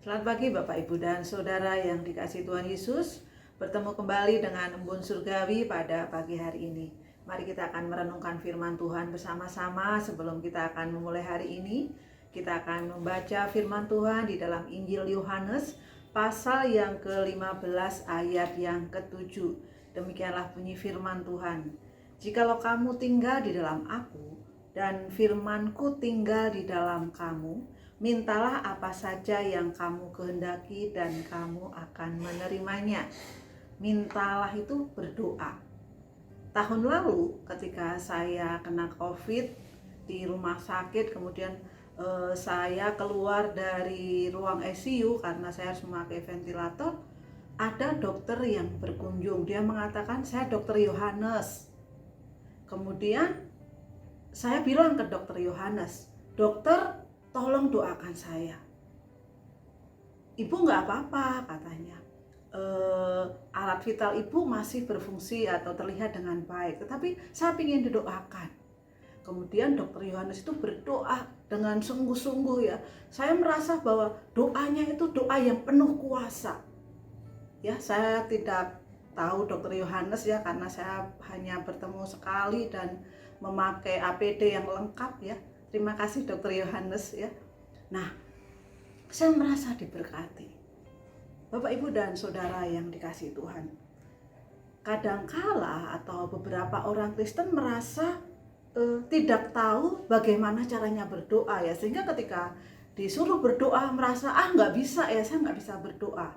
Selamat pagi Bapak Ibu dan Saudara yang dikasihi Tuhan Yesus. Bertemu kembali dengan Embun Surgawi pada pagi hari ini. Mari kita akan merenungkan firman Tuhan bersama-sama. Sebelum kita akan memulai hari ini, kita akan membaca firman Tuhan di dalam Injil Yohanes pasal yang ke-15 ayat yang ke-7. Demikianlah bunyi firman Tuhan. Jikalau kamu tinggal di dalam aku dan firman-Ku tinggal di dalam kamu, mintalah apa saja yang kamu kehendaki dan kamu akan menerimanya. Mintalah itu berdoa. Tahun lalu ketika saya kena COVID di rumah sakit, kemudian saya keluar dari ruang ICU karena saya harus memakai ventilator. Ada dokter yang berkunjung, dia mengatakan, saya dokter Yohanes. Kemudian saya bilang ke dokter Yohanes, dokter, tolong doakan saya. Ibu nggak apa-apa katanya. Alat vital ibu masih berfungsi atau terlihat dengan baik, tetapi saya ingin didoakan. Kemudian dokter Yohanes itu berdoa dengan sungguh-sungguh ya. Saya merasa bahwa doanya itu doa yang penuh kuasa. Ya, saya tidak tahu dokter Yohanes ya, karena saya hanya bertemu sekali dan memakai APD yang lengkap ya. Terima kasih dokter Yohanes ya. Nah, saya merasa diberkati. Bapak Ibu dan Saudara yang dikasihi Tuhan, kadangkala atau beberapa orang Kristen merasa tidak tahu bagaimana caranya berdoa ya, sehingga ketika disuruh berdoa merasa nggak bisa ya, saya nggak bisa berdoa.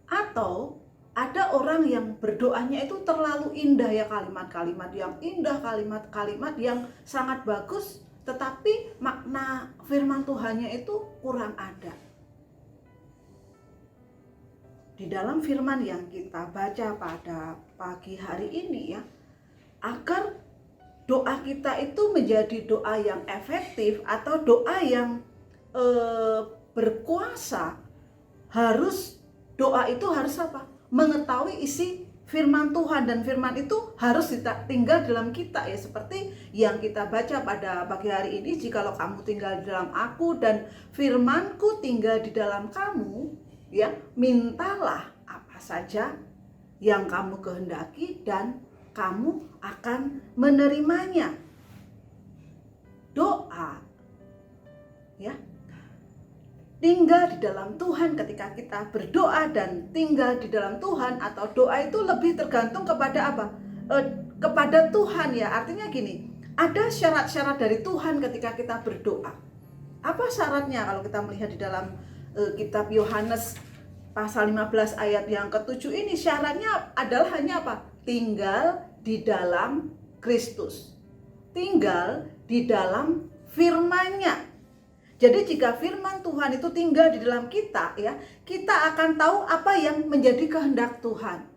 Atau ada orang yang berdoanya itu terlalu indah ya, kalimat-kalimat yang indah, kalimat-kalimat yang sangat bagus, tetapi makna firman Tuhannya itu kurang ada. Di dalam firman yang kita baca pada pagi hari ini ya, agar doa kita itu menjadi doa yang efektif atau doa yang berkuasa, doa itu harus apa? Mengetahui isi firman Tuhan, dan firman itu harus tinggal dalam kita ya, seperti yang kita baca pada pagi hari ini. Jikalau kamu tinggal di dalam aku dan firman-Ku tinggal di dalam kamu ya, mintalah apa saja yang kamu kehendaki dan kamu akan menerimanya. Doa ya, tinggal di dalam Tuhan. Ketika kita berdoa dan tinggal di dalam Tuhan, atau doa itu lebih tergantung kepada apa? Kepada Tuhan ya. Artinya gini, ada syarat-syarat dari Tuhan ketika kita berdoa. Apa syaratnya kalau kita melihat di dalam kitab Yohanes pasal 15 ayat yang ke-7 ini? Syaratnya adalah hanya apa? Tinggal di dalam Kristus, tinggal di dalam firman-Nya. Jadi jika firman Tuhan itu tinggal di dalam kita ya, kita akan tahu apa yang menjadi kehendak Tuhan.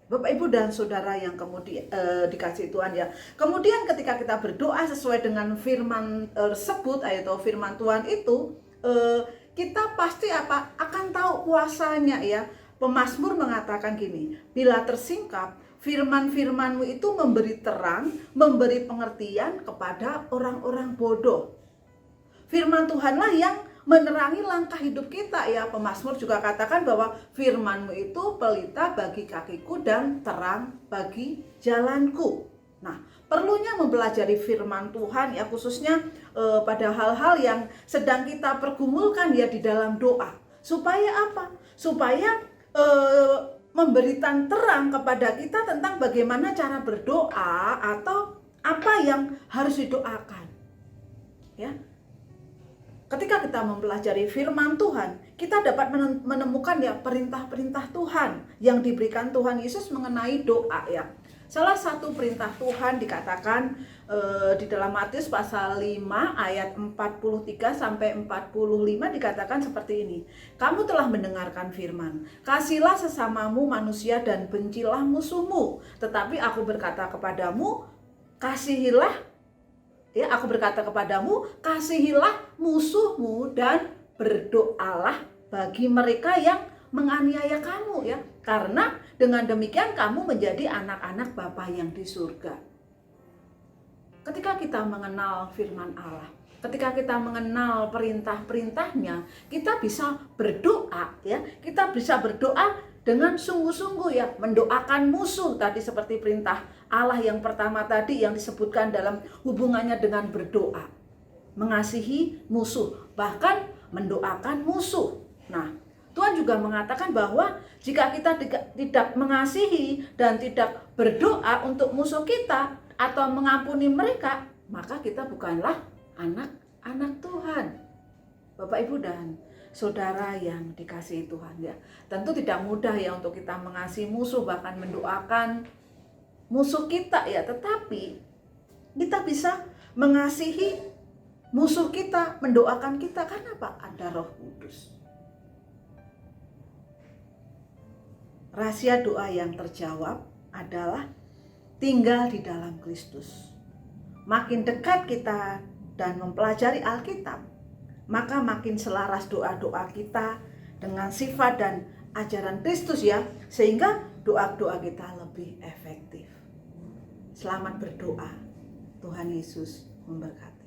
Bapak Ibu dan Saudara yang kemudian dikasihi Tuhan ya. Kemudian ketika kita berdoa sesuai dengan firman tersebut atau firman Tuhan itu, kita pasti akan tahu kuasanya ya. Pemazmur mengatakan gini, bila tersingkap, firman-firman-Mu itu memberi terang, memberi pengertian kepada orang-orang bodoh. Firman Tuhanlah yang menerangi langkah hidup kita ya. Pemazmur juga katakan bahwa firman-Mu itu pelita bagi kakiku dan terang bagi jalanku. Nah, perlunya mempelajari firman Tuhan ya, khususnya pada hal-hal yang sedang kita pergumulkan ya di dalam doa. Supaya apa? Supaya memberikan terang kepada kita tentang bagaimana cara berdoa atau apa yang harus didoakan. Ya. Ketika kita mempelajari firman Tuhan, kita dapat menemukan ya perintah-perintah Tuhan yang diberikan Tuhan Yesus mengenai doa ya. Salah satu perintah Tuhan dikatakan di dalam Matius pasal 5 ayat 43 sampai 45 dikatakan seperti ini. Kamu telah mendengarkan firman, kasihlah sesamamu manusia dan bencilah musuhmu. Tetapi aku berkata kepadamu, aku berkata kepadamu, kasihilah musuhmu dan berdoalah bagi mereka yang menganiaya kamu ya. Karena dengan demikian kamu menjadi anak-anak Bapa yang di surga. Ketika kita mengenal firman Allah, ketika kita mengenal perintah-perintahnya, kita bisa berdoa ya. Kita bisa berdoa dengan sungguh-sungguh ya, mendoakan musuh tadi seperti perintah Allah yang pertama tadi yang disebutkan dalam hubungannya dengan berdoa. Mengasihi musuh, bahkan mendoakan musuh. Nah, Tuhan juga mengatakan bahwa jika kita tidak mengasihi dan tidak berdoa untuk musuh kita atau mengampuni mereka, maka kita bukanlah anak-anak Tuhan. Bapak, Ibu, dan saudara yang dikasihi Tuhan ya. Tentu tidak mudah ya untuk kita mengasihi musuh, bahkan mendoakan musuh kita ya. Tetapi kita bisa mengasihi musuh kita, mendoakan kita. Karena apa? Ada Roh Kudus. Rahasia doa yang terjawab adalah tinggal di dalam Kristus. Makin dekat kita dan mempelajari Alkitab, maka makin selaras doa-doa kita dengan sifat dan ajaran Kristus ya, sehingga doa-doa kita lebih efektif. Selamat berdoa. Tuhan Yesus memberkati.